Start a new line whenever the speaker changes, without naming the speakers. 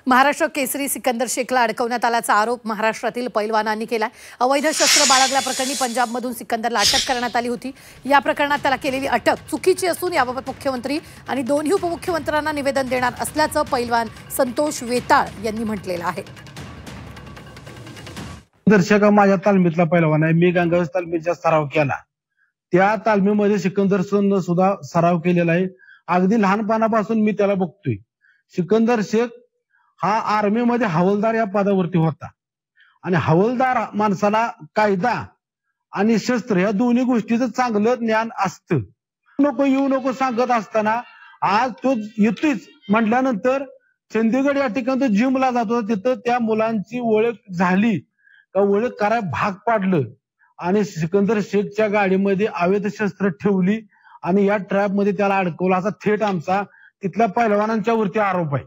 महाराष्ट्र केसरी सिकंदर शेखला अडकवण्यात आल्याचा आरोप महाराष्ट्रातील पैलवानांनी केलाय। अवैध शस्त्र बाळगल्याप्रकरणी पंजाबमधून सिकंदरला अटक करण्यात आली होती। या प्रकरणात त्याला केलेली अटक चुकीची असून याबाबत मुख्यमंत्री आणि दोन्ही उपमुख्यमंत्र्यांना निवेदन देणार असल्याचं पैलवान संतोष वेताळ यांनी म्हटलेलं आहे।
दर्शक माझ्या तालमीतला पैलवान आहे। मी गंगावेस तालमीचा सराव केला। त्या तालमीमध्ये सिकंदर सुद्धा सराव केलेला आहे। अगदी लहानपणापासून मी त्याला बघतोय। सिकंदर शेख हा आर्मी मध्ये हवालदार या पदावरती होता आणि हवालदार माणसाला कायदा आणि शस्त्र या दोन्ही गोष्टीचं चांगलं ज्ञान असतं। नको येऊ नको सांगत असताना आज तो येतोच म्हटल्यानंतर चंदीगड या ठिकाणी तो जिमला जातो। तिथं त्या मुलांची ओळख झाली का ओळख कराय भाग पाडलं आणि सिकंदर शेखच्या गाडीमध्ये अवैध शस्त्र ठेवली आणि या ट्रॅप मध्ये त्याला अडकवलं। असा थेट आमचा तिथल्या पैलवानांच्या वरती आरोप आहे।